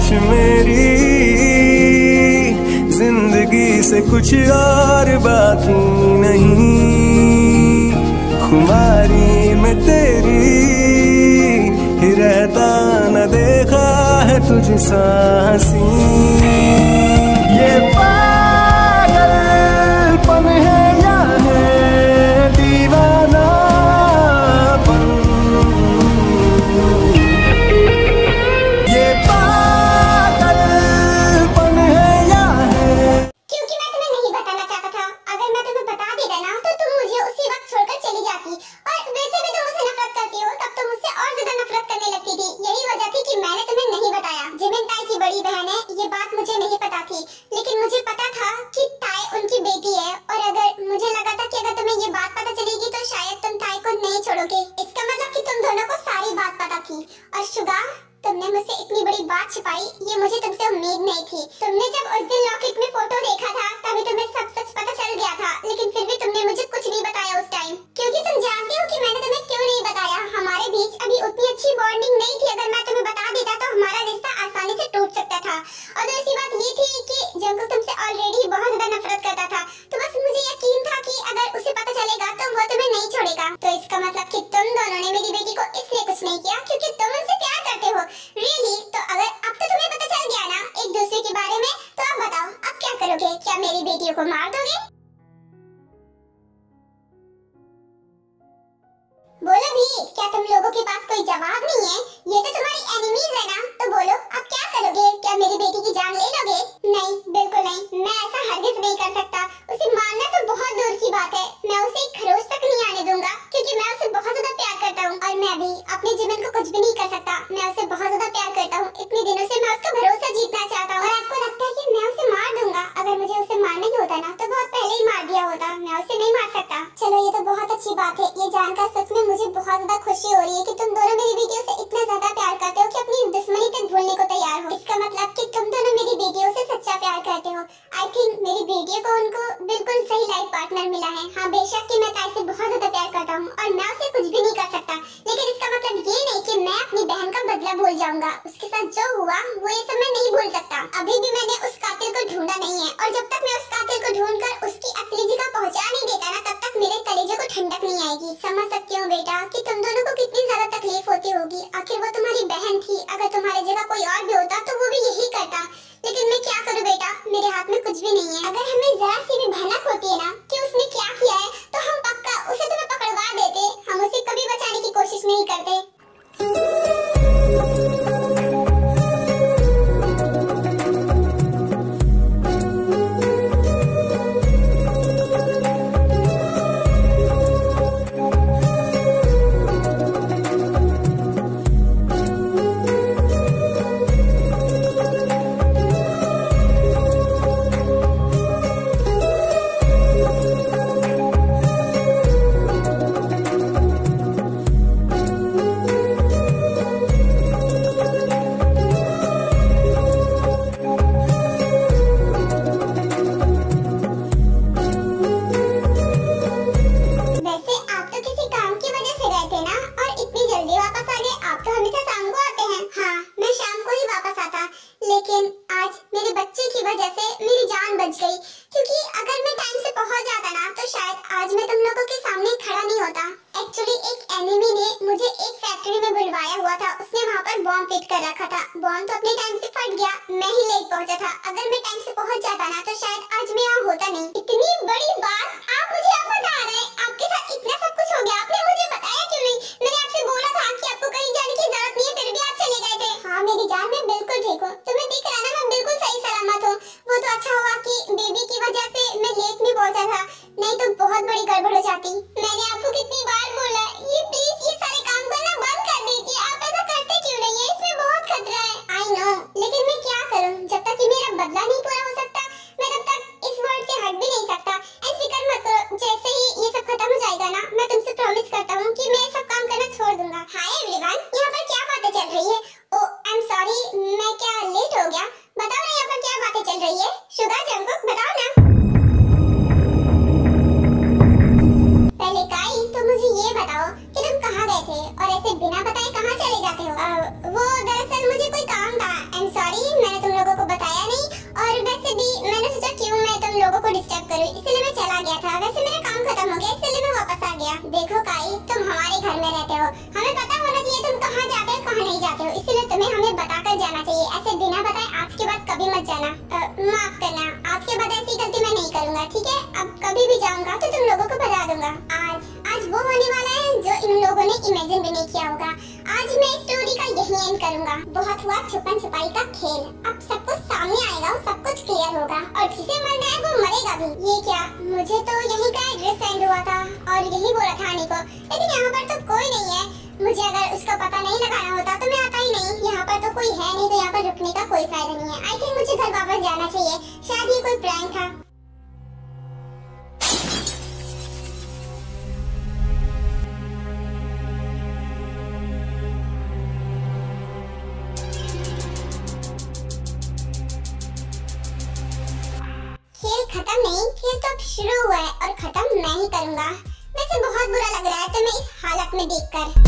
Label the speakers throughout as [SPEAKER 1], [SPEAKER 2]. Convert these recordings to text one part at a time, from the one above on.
[SPEAKER 1] ख्वाहिश मेरी जिंदगी से कुछ और बाकी नहीं, खुमारी में तेरी ही रहता न देखा है तुझसा हंसी। ये पागलपन है या है दीवानापन, ये पागलपन है या है।
[SPEAKER 2] क्योंकि मैं तुम्हें नहीं बताना चाहता था, अगर मैं तुम्हें बता देता ना तो तुम मुझे उसी वक्त छोड़कर चली जाती, और वैसे भी तुम मुझसे नफरत करती हो, तब तुम मुझसे और ज्यादा नफरत करने लगती थी। यही वजह थी कि मैंने तुम्हें नहीं बताया। जिमिन ताई की बड़ी बहन है, ये बात मुझे नहीं पता थी, लेकिन मुझे पता था कि ताई उनकी बेटी है, और अगर मुझे लगा था कि अगर तुम्हें ये बात पता चलेगी तो शायद तुम ताई को नहीं छोड़ोगे। इसका मतलब कि तुम दोनों को सारी बात पता थी। और शुगा, तुमने मुझसे इतनी बड़ी बात छिपाई, ये मुझे तुमसे उम्मीद नहीं थी। तुमने जब उस दिन लॉकेट में फोटो देखा था तभी तुम्हें सब सच पता चल गया था, लेकिन फिर भी तुमने मुझे कुछ नहीं बताया उस टाइम, क्योंकि तुम जानते हो कि मैंने तुम्हें क्यों नहीं बताया। हमारे बीच अभी उतनी अच्छी बॉन्डिंग नहीं थी, अगर मैं तुम्हें बता देता तो हमारा रिश्ता आसानी से टूट सकता था। और दूसरी बात ये थी कि जंगल तुमसे ऑलरेडी बहुत ज्यादा नफरत करता था, तो बस मुझे यकीन था कि अगर उसे पता चलेगा तो वो तुम्हें नहीं छोड़ेगा। तो इसका मतलब कि तुम दोनों ने मेरी बेटी को इसलिए कुछ नहीं किया क्योंकि तुम उनसे प्यार करते हो। रियली? तो अगर अब तो तुम्हें पता चल गया ना एक दूसरे के बारे में, तो अब बताओ अब क्या करोगे? क्या मेरी बेटियों को मार दोगे? बोलो भी, क्या तुम लोगों के पास कोई जवाब नहीं है? ये तो तुम्हारी एनिमीज है ना, तो बोलो अब क्या करोगे? क्या मेरी बेटी की जान ले लोगे? नहीं, बिल्कुल नहीं, मैं ऐसा हरगिज नहीं कर सकता। उसे मारना तो बहुत दूर की बात है, मैं उसे एक खरोच तक नहीं आने दूंगा, क्योंकि मैं उसे बहुत ज्यादा प्यार करता हूँ। और मैं भी अपने जीवन को कुछ भी नहीं कर सकता, मैं उसे बहुत ज्यादा प्यार करता हूँ। इतने दिनों से मैं उसका भरोसा जीतना चाहता हूँ, और आपको लगता है कि मैं उसे मार दूंगा? अगर मुझे उसे मारना ही होता ना तो बहुत पहले ही मार दिया होता, मैं उसे नहीं मार सकता। चलो ये तो बहुत अच्छी बात है, ये जानकर सच में मुझे बहुत ज्यादा खुशी हो रही है कि तुम दोनों मेरी बेटियों से इतना ज्यादा प्यार करते हो कि अपनी दुश्मनी तक भूलने को तैयार हो। इसका मतलब कि तुम दोनों मेरी बेटियों से सच्चा प्यार करते हो। आई थिंक मेरी बेटियों को उनको बिल्कुल सही लाइफ पार्टनर मिला है। हाँ बेशक कि मैं ताई से बहुत ज्यादा प्यार करता हूँ और मैं उसे कुछ भी नहीं कर सकता, लेकिन इसका मतलब ये नहीं कि मैं अपनी बहन का बदला भूल जाऊंगा। उसके साथ जो हुआ वो ये सब मैं नहीं भूल सकता। अभी भी मैंने उस कातिल को ढूंढा नहीं है, और जब तक मैं उस कातिल को ढूंढकर उसकी असली जगह पहुंचा नहीं देता ना, तब तक मेरे कलेजे को ठंडक नहीं आएगी। समझ सकती हूँ बेटा कि तुम दोनों को कितनी ज्यादा तकलीफ होती होगी। आखिर वो तुम्हारी बहन थी, अगर तुम्हारी जगह कोई और भी होता तो वो भी यही करता, लेकिन मैं क्या करूँ बेटा, मेरे हाथ में कुछ भी नहीं है। अगर हमें जरा सी भी भनक होती है ना कि उसने क्या किया है, तो हम पक्का उसे तुम्हें पकड़वा देते। हम उसे कभी बचाने की कोशिश नहीं करते। बॉम्ब तो अपने टाइम से फट गया, मैं ही लेट पहुंचा था। अगर मैं टाइम से पहुंच जाता ना तो शायद आज मैं यहाँ होता नहीं। इतनी बड़ी बात आप मुझे अब बता रहे हैं? आपके साथ इतना सब कुछ हो गया, आपने मुझे बताया क्यों नहीं? मैंने आपसे बोला था कि आपको कहीं जाने की जरूरत नहीं है, फिर भी आप चले गए थे। हाँ मेरी जान, मैं बिल्कुल ठीक हूँ, तुम्हें दिख रहा है ना, मैं बिल्कुल सही सलामत हूँ। वो तो अच्छा हुआ कि बेबी की वजह से मैं लेट में पहुंचा था, नहीं तो बहुत बड़ी गड़बड़ हो जाती। मैंने आपको कितनी बार बोला ये प्लीज ये सारे काम करना बंद कर दीजिए, आप ऐसा करते क्यों नहीं है? इसमें बहुत खतरा है। आई नो, लेकिन मैं क्या करूं, जब तक कि मेरा बदला नहीं पूरा हो सकता मैं तब तक इस वर्ल्ड से हट भी नहीं सकता। एंड फिक्र मत करो, जैसे ही ये सब खत्म हो जाएगा ना, मैं तुमसे प्रॉमिस करता हूँ कि मैं सब काम करना छोड़ दूंगा। हाय एवरीवन, यहाँ पर क्या बातें चल रही है? ओह आई एम सॉरी, मैं क्या लेट हो गया? बताओ ना यहाँ पर क्या बातें चल रही है? शुगर जंगकुक बताओ ना। पहले गया। देखो काई, तुम हमारे घर में रहते हो, हमें पता होना चाहिए तुम कहाँ जाते हो कहाँ नहीं जाते हो, इसलिए तुम्हें हमें बताकर जाना चाहिए। ऐसे बिना बताए आज के बाद कभी मत जाना। माफ करना, आज के बाद ऐसी गलती मैं नहीं करूँगा, ठीक है? अब कभी भी जाऊँगा तो तुम लोगों को बता दूंगा। आज वो होने वाला है जो इन लोगों ने इमेजिन भी नहीं किया होगा। आज मैं स्टोरी का यही एंड करूँगा। बहुत हुआ छुपन छुपाई का खेल, अब सब कुछ सामने आएगा, सब कुछ क्लियर होगा और जिसे मरना है वो मरेगा भी। ये क्या, मुझे तो यही का एड्रेस सेंड हुआ था और यही बोला था आने को, लेकिन यहाँ पर तो कोई नहीं है। मुझे अगर उसका पता नहीं लगाना होता तो मैं आता ही नहीं। यहाँ पर तो कोई है नहीं, तो यहाँ पर रुकने का कोई फायदा नहीं है। आई थिंक मुझे घर वापस जाना चाहिए, शायद ये कोई प्रैंक था। खेल खत्म नहीं, खेल तो अब शुरू हुआ है और खत्म मैं ही करूंगा। वैसे बहुत बुरा लग रहा है तुम्हें इस हालत में देखकर।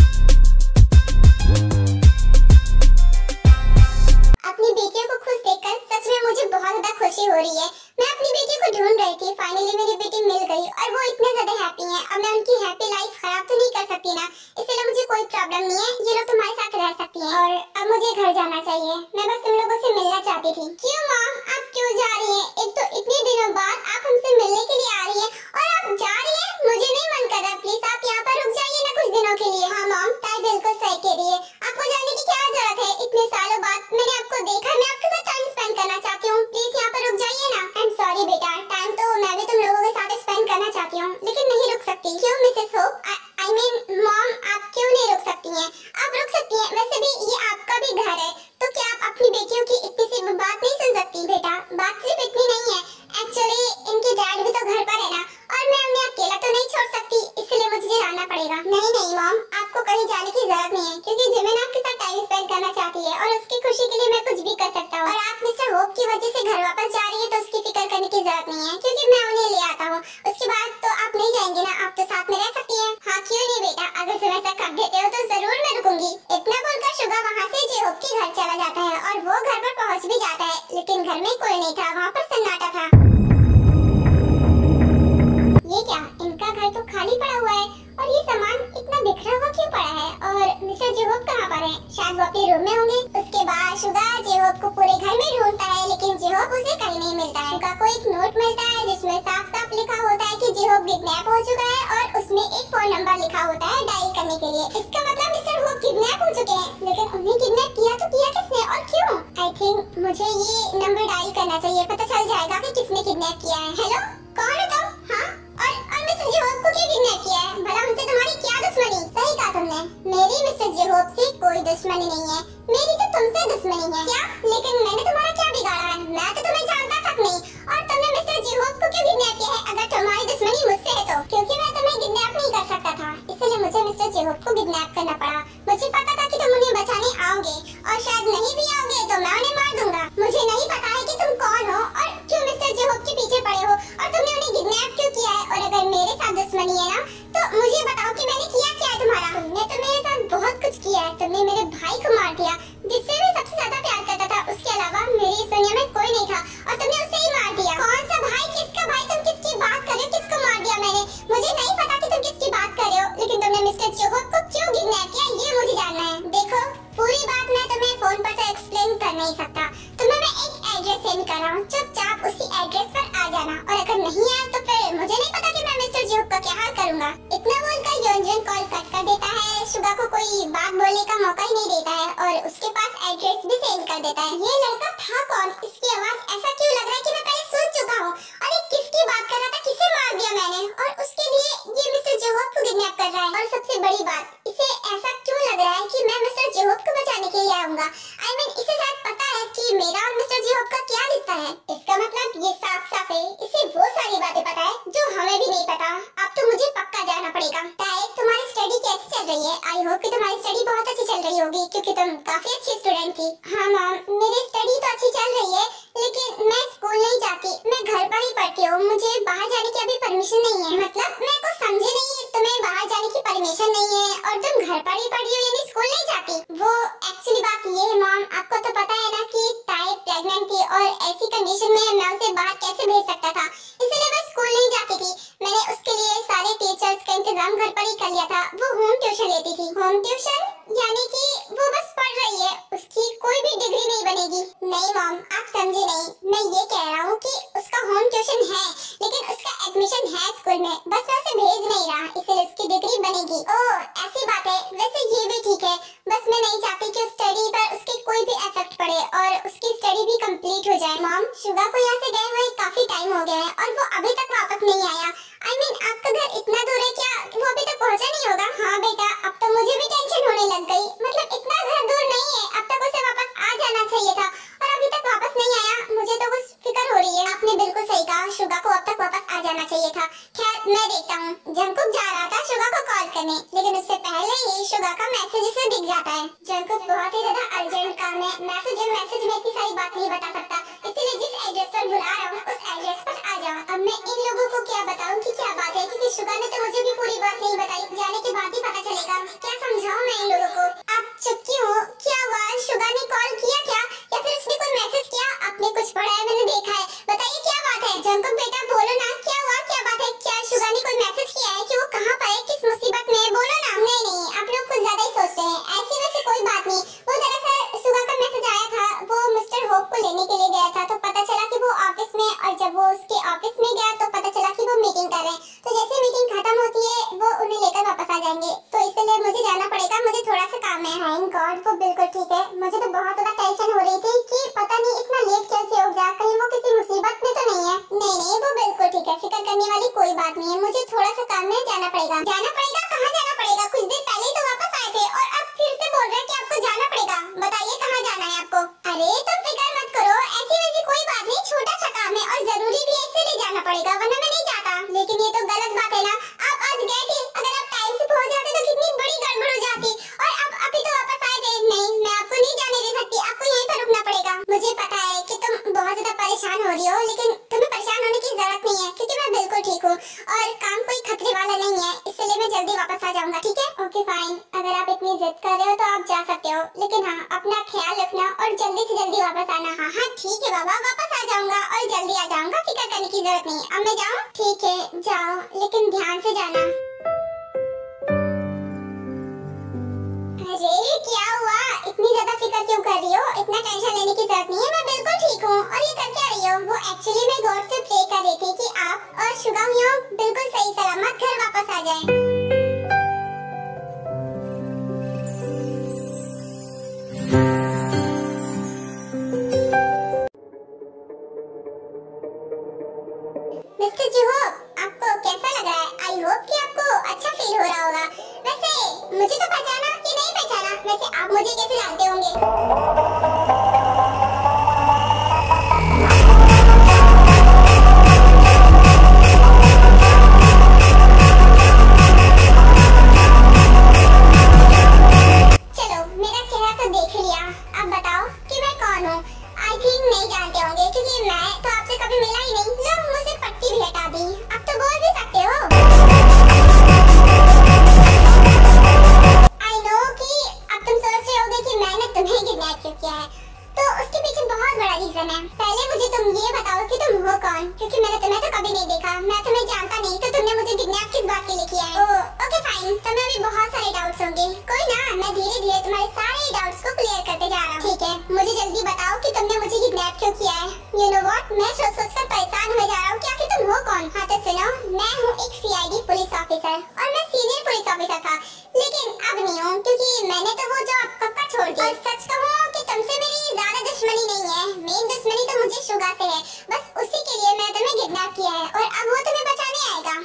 [SPEAKER 2] अपनी बेटियों को खुश देखकर सच में मुझे बहुत ज्यादा खुशी हो रही है। मैं अपनी बेटी को ढूंढ रही थी, फाइनली मेरी बेटी मिल गई और वो इतने ज्यादा हैप्पी हैं। अब मैं उनकी हैप्पी लाइफ खराब तो नहीं कर सकती ना, इसलिए मुझे कोई प्रॉब्लम नहीं है, ये लोग तुम्हारे साथ रह सकती हैं। और अब मुझे घर जाना चाहिए, मैं बस तुम लोगों से मिलना चाहती थी। क्यों मॉम, आप क्यों जा रही हैं? एक तो इतने दिनों बाद आप हमसे मिलने के लिए आ रही हैं और आप जा रही हैं? मुझे नहीं मन कर रहा, प्लीज आप यहाँ पर रुक जाइए ना कुछ दिनों के लिए। हाँ मॉम, ताई बिल्कुल सही कह रही है, आपको जाने की क्या जरूरत है? इतने सालों बाद मैंने आपको देखा, मैं आपके साथ टाइम स्पेंड करना चाहती हूँ, प्लीज यहाँ पर रुक जाइए ना। आई एम सॉरी बेटा, टाइम तो मैं भी तुम लोगों के साथ स्पेंड करना चाहती हूँ, लेकिन नहीं रुक सकती। क्यों Mrs hope, I mean mom, आप क्यों नहीं रुक सकती हैं? आप रुक सकती हैं, वैसे भी ये आपका भी घर है, तो क्या आप अपनी बेटियों की इतनी सी बात नहीं सुन सकती? बेटा, बात सिर्फ इतनी नहीं है, एक्चुअली इनके डैड भी तो घर पर है ना, और मैं उन्हें अकेला तो नहीं छोड़ सकती, इसलिए मुझे जाना पड़ेगा। नहीं नहीं मॉम, आपको कहीं जाने की जरूरत नहीं है, क्योंकि जिमिन आपके साथ टाइम स्पेंड करना चाहती है और उसकी खुशी के लिए मैं कुछ भी कर सकता हूँ। और आप मिस्टर होप की वजह से घर वापस जा रही है तो उसकी फिक्र करने की जरूरत नहीं है, क्योंकि मैं उन्हें ले आता हूँ। उसके बाद तो आप नहीं जाएंगे ना, आप तो साथ में रह सकती हैं। हाँ क्यों नहीं बेटा, अगर तुम ऐसा कर देते हो तो जरूर मैं रुकूंगी। इतना बोलकर शुगा वहाँ से जे होप के घर चला जाता है और वो घर पर पहुँच भी जाता है, लेकिन घर में कोई नहीं था, वहाँ पर सन्नाटा था। ये क्या, इनका घर तो खाली पड़ा हुआ है और ये सामान इतना बिखरा हुआ क्यों पड़ा है? और मिस्टर जेहोप कहाँ पर हैं? शायद वो अपने रूम में होंगे। उसके बाद शुगा जेहोप को पूरे घर में ढूंढता है, लेकिन जेहोप उसे कहीं नहीं मिलता है। शुगा को एक नोट मिलता है जिसमें साफ साफ लिखा होता है कि जेहोप किडनैप हो चुका है और उसमें एक फोन नंबर लिखा होता है डायल करने के लिए। इसका मतलब मिस्टर होप किडनैप हो चुके हैं, लेकिन उन्हें किडनैप किया तो किया किसने और क्यों? आई थिंक मुझे ये नंबर डायल करना चाहिए, पता चल जाएगा कि किसने किडनैप किया है। हेलो, कौन हो तुम? हाँ, और मिस्टर जेहोप को क्यों किडनैप किया है? भला उनसे तुम्हारी क्या दुश्मनी? सही कहा तुमने, मेरी मिस्टर जेहोप से कोई दुश्मनी नहीं है, मेरी तो तुमसे दुश्मनी है। क्या? लेकिन मैंने तुम्हारा क्या बिगाड़ा है? मैं तो तुम्हें जानता तक नहीं, और तुमने मिस्टर जेहोप को क्यों किडनैप किया है? अगर तुम्हारी दुश्मनी मुझसे है तो? क्योंकि मैं तुम्हें किडनैप नहीं कर सकता था, इसलिए मुझे मिस्टर जेहोप को किडनैप करना पड़ा। मुझे पता था कि तुम उन्हें बचाने आओगे, और शायद नहीं भी आओगे तो मैं उन्हें मार दूंगा। मुझे नहीं पता है कि तुम कौन हो और क्यों मिस्टर जेहोप के पीछे पड़े हो, और तुमने उन्हें किडनैप क्यों किया है। और अगर मेरे साथ दुश्मनी है ना, तो मुझे बताओ कि मैंने किया क्या है तुम्हारा? तुमने तो मेरे साथ बहुत कुछ किया है, तुमने मेरे भाई को मार दिया, जिससे मैं सबसे ज्यादा प्यार करता था, उसके अलावा मेरी इस दुनिया में कोई नहीं था, और तुमने उसे ही मार दिया। कौन सा भाई? किसका भाई? तुम किसकी बात कर रहे हो? किसको मार दिया मैंने? मुझे नहीं पता कि तुम किसकी बात कर रहे हो, लेकिन तुमने मिस्टर जेहोप को क्यों किडनैप किया ये मुझे जानना है। देखो, पूरी बात मैं तुम्हें फोन पर तो एक्सप्लेन कर नहीं सकता, तुम्हें मैं एक एड्रेस सेंड कर रहा हूँ, चुपचाप उसी एड्रेस पर आ जाना, और अगर नहीं आया तो फिर मुझे नहीं पता कि मैं मिस्टर जेहोप का क्या हाल करूँगा। इतना बोलकर योंजन कॉल कट कर देता है, शुगा को कोई बात बोलने का मौका ही नहीं देता है और उसके पास एड्रेस भी सेंड कर देता है। ये लड़का था कौन? इसकी आवाज ऐसा क्यों लग रहा है कि मैं पहले सुन चुका हूँ, और ये किसकी बात कर रहा था? किसे मार दिया मैंने, और उसके लिए ये मिस्टर जेहोप को किडनैप कर रहा है। और सबसे बड़ी बात, इसे ऐसा क्यों लग रहा है कि मैं मिस्टर जेहोप को बचाने के लिए आऊंगा? आई मीन, इसे शायद पता है कि मेरा और मिस्टर जेहोप का क्या रिश्ता है। इसका मतलब ये साफ साफ है, इसे वो सारी बातें पता है जो हमें भी नहीं पता। अब तो मुझे पक्का जाना पड़ेगा। ताए, तुम्हारी स्टडी कैसी चल रही है? आई होप कि तुम्हारी स्टडी बहुत अच्छी चल रही होगी, क्योंकि तुम काफी अच्छी स्टूडेंट थी। हाँ मैम, मेरी स्टडी तो अच्छी चल रही है, लेकिन मैं स्कूल नहीं जाती, मैं घर पर ही पढ़ती हूँ। मुझे बाहर जाने की अभी परमिशन नहीं है। मतलब मैं कुछ समझी नहीं, तुम्हें बाहर जाने की परमिशन नहीं है और तुम घर पर ही पढ़ रही हो, यानी स्कूल नहीं जाती? वो एक्चुअली बात ये है मॉम, आपको तो पता है ना कि ताई प्रेग्नेंट थी, और ऐसी कंडीशन में मैं उसे बाहर कैसे भेज सकता था, इसलिए मैं स्कूल नहीं जाती थी। मैंने उसके लिए सारे टीचर्स का इंतजाम घर पर ही कर लिया था। वो होम ट्यूशन लेती थी। होम ट्यूशन यानी कि वो बस पढ़ रही है, उसकी कोई भी डिग्री नहीं बनेगी। नहीं मॉम, आप समझे नहीं। मैं ये कह रहा हूँ कि उसका होम ट्यूशन है, लेकिन उसका एडमिशन है स्कूल में, बस मैं उसे भेज नहीं रहा, इसलिए उसकी डिग्री बनेगी। ओह ऐसी बात है, वैसे ये भी ठीक है, बस मैं नहीं चाहती कि स्टडी पर उसके कोई भी इफेक्ट पड़े और उसकी स्टडी भी कंप्लीट हो जाए। मॉम, शुगा को यहाँ से गए हुए काफी टाइम हो गया है और वो अभी तक वापस नहीं आया। I mean, आपका घर इतना दूर है, क्या वो अभी तक पहुँचा नहीं होगा? हाँ बेटा, अब तो मुझे भी टेंशन होने लग गई। मतलब इतना घर दूर नहीं है, अब तक उसे वापस आ जाना चाहिए था और अभी तक वापस नहीं आया। मुझे तो कुछ फिक्र हो रही है। आपने बिल्कुल सही कहा, शुगा को अब तक वापस आ जाना चाहिए था। खैर मैं देखता हूँ। जंकुक जा रहा था शुगा को कॉल करने, लेकिन उससे पहले ही शुगा का मैसेज उसे दिख जाता है। जंकुक बहुत ही ज्यादा अर्जेंट काम है, मैं तुझे मैसेज में इतनी सारी बात नहीं बता सकता, इसलिए जिस एड्रेस पर बुला रहा हूँ उस एड्रेस पर आ जाओ। अब मैं इन लोगों को क्या बताऊँ कि क्या बात है, क्योंकि शुगा ने तो मुझे भी पूरी बात नहीं बताई। जाने के बाद ही पता चलेगा। क्या समझाऊं मैं इन लोगों को? आप चुप क्यों हो? क्या हुआ? शुगा ने कॉल किया क्या, या फिर उसने कोई मैसेज किया? आपने कुछ पढ़ा है, मैंने देखा है। बताइए क्या बात है? जंकुक बेटा बोलो ना, क्या हुआ, क्या बात है? क्या शुगा ने कोई मैसेज किया है कि वो कहाँ पर है, किस मुसीबत में है? बोलो ना। नहीं, आप लोग कुछ ज्यादा ही सोचते हैं। ऐसी वैसी कोई बात नहीं। वो दरअसल शुगा का मैसेज आया था, वो मिस्टर होप को लेने के लिए गया था, तो पता चला कि वो ऑफिस में, और जब वो उसके ऑफिस में गया तो पता चला कि वो मीटिंग कर रहे हैं। तो जैसे मीटिंग खत्म होती है वो उन्हें लेकर वापस आ जाएंगे, तो इसलिए मुझे जाना पड़ेगा, मुझे थोड़ा सा काम है। थैंक गॉड, वो बिल्कुल ठीक है। मुझे तो बहुत ज्यादा टेंशन हो रही थी कि पता नहीं इतना लेट कैसे हो गया, कहीं वो किसी मुसीबत में तो नहीं है। नहीं, वो बिल्कुल ठीक है, फिक्र करने वाली कोई बात नहीं है। मुझे थोड़ा सा काम है, जाना पड़ेगा। जाना पड़ेगा? कहाँ जाना पड़ेगा? कुछ देर पहले ही तो वापस आए थे और अब फिर से बोल रहे हैं कि आपको जाना पड़ेगा। बताइए कहाँ जाना है आपको? अरे तुम फिक्र मत करो, ऐसी वैसी कोई बात नहीं, छोटा सा काम है और जरूरी भी है, इसलिए जाना पड़ेगा, वरना मैं नहीं जाता। लेकिन ये तो गलत बात है ना, आप आज गए थे, अगर आप टाइम से पहुंच जाते तो कितनी बड़ी गड़बड़ हो जाती। और अब अभी तो वापस आए थे। नहीं, मैं आपको नहीं जाने दे सकती, आपको यहीं पर रुकना पड़ेगा। मुझे पता है कि तुम बहुत ज्यादा परेशान हो रही हो, लेकिन तुम्हें परेशान होने की जरूरत नहीं है, क्योंकि मैं बिल्कुल ठीक हूँ और काम कोई खतरे वाला नहीं है, इसलिए मैं जल्दी वापस आ जाऊंगा। ठीक है? ओके फाइन, अगर आप इतनी जिद कर रहे हो तो आप जा सकते हो, लेकिन हाँ अपना ख्याल रखना और जल्दी से जल्दी वापस आना। हाँ ठीक है बाबा, वापस आ जाऊंगा और जल्दी आ जाऊंगा, फिक्र करने की जरूरत नहीं। अब मैं जाऊँ? ठीक है जाओ, लेकिन ध्यान से जाना। अरे क्या हुआ, इतनी ज्यादा फिक्र क्यों कर रही हो? इतना टेंशन लेने की जरूरत नहीं है, मैं बिल्कुल ठीक हूँ। और ये कर क्या रही हो? वो एक्चुअली मैं गॉड से प्रे कर रही थी कि आप और शुगा बिल्कुल सही सलामत घर वापस आ जाएं। मिस्टर जुहोब, आपको कैसा लग रहा है? आई होप कि आपको अच्छा फील हो रहा होगा। वैसे मुझे तो पहचाना कि नहीं पहचाना? वैसे आप मुझे कैसे जानते होंगे? चलो मेरा चेहरा तो देख लिया, अब बताओ कि मैं कौन हूँ? आई थिंक नहीं जानते होंगे, क्योंकि मैं तो आपसे कभी मिला ही नहीं। लो मुझे पट्टी भी हटा दी, अब तो बोल भी सकते हो। आई नो कि अब तुम सोच रहे होगे कि मैंने तुम्हें किडनैप क्यों किया है, तो उसके पीछे बहुत बड़ा रीजन है। पहले मुझे तुम ये बताओ कि तुम हो कौन, क्योंकि मैंने तुम्हें तो कभी नहीं देखा, मैं तुम्हें जानता नहीं, तो तुमने मुझे किडनैप किस बात के लिए किया है? ओके फाइन, तुम्हें अभी बहुत सारे डाउट्स होंगे, कोई ना, मैं धीरे धीरे तुम्हारे सारे डाउट्स को क्लियर करते जा रहा हूँ। ठीक है, मुझे जल्दी बताओ कि तुमने मुझे किडनैप क्यों किया है? यू नो व्हाट, मैं सोच कर परेशान हो जा रहा हूँ कि आखिर तुम हो कौन? हाँ तो सुनो, मैं हूँ एक CID पुलिस ऑफिसर और मैं सीनियर पुलिस ऑफिसर था, लेकिन अब नहीं हूँ, क्योंकि मैंने तो वो जॉब कब का छोड़ दी। और सच कहूँ कि तुमसे मेरी ज्यादा दुश्मनी नहीं है, मेन दुश्मनी तो मुझे शुगा से है, बस उसी के लिए मैं तुम्हें किडनैप किया है और अब वो तुम्हें बचाने आएगा।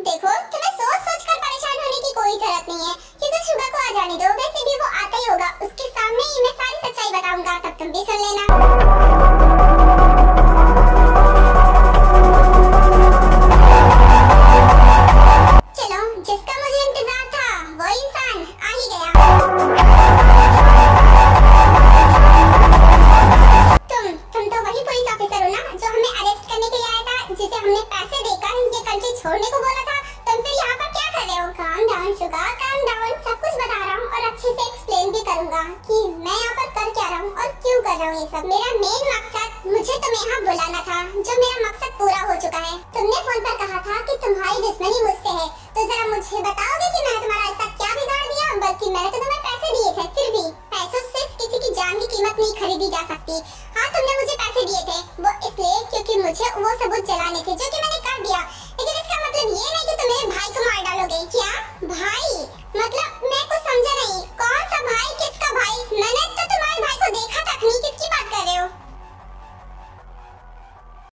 [SPEAKER 2] देखो, तुम्हें सोच कर परेशान होने की कोई जरूरत नहीं है, क्योंकि शुगा को आ जाने दो, वैसे भी वो आता ही होगा, उसके सामने ही मैं सारी सच्चाई बताऊंगा, तब तुम भी सुन लेना। चलो, जिसका मुझे इंतजार था वो इंसान आ ही गया। तुम तो वही पुलिस ऑफिसर हो ना जो हमें अरेस्ट करने के लिए आया था, जिसे हमने पैसे देकर ये कंट्री छोड़ने को बोला था? तुम फिर यहाँ पर क्या कर रहे हो? Calm down Suga, calm down, सब कुछ बता रहा हूँ और अच्छे से एक्सप्लेन भी करूंगा कि मैं यहाँ पर कर क्या रहा हूँ और क्यों कर रहा हूँ ये सब। मेरा मेन मकसद मुझे तुम्हें यहाँ बुलाना था, जो मेरा मकसद पूरा हो चुका है। तुमने फोन पर कहा था कि तुम्हारी दुश्मनी मुझसे है, तो जरा मुझे बताओगे कि मैंने तुम्हारा ऐसा क्या बिगाड़ दिया? बल्कि मैंने तो तुम्हें पैसे दिए थे, फिर भी पैसों से किसी की जान की कीमत नहीं खरीदी जा सकती। हाँ, तुमने मुझे पैसे दिए थे, वो इसलिए क्योंकि मुझे वो सबूत जलाने थे, जो कि मैंने कर दिया।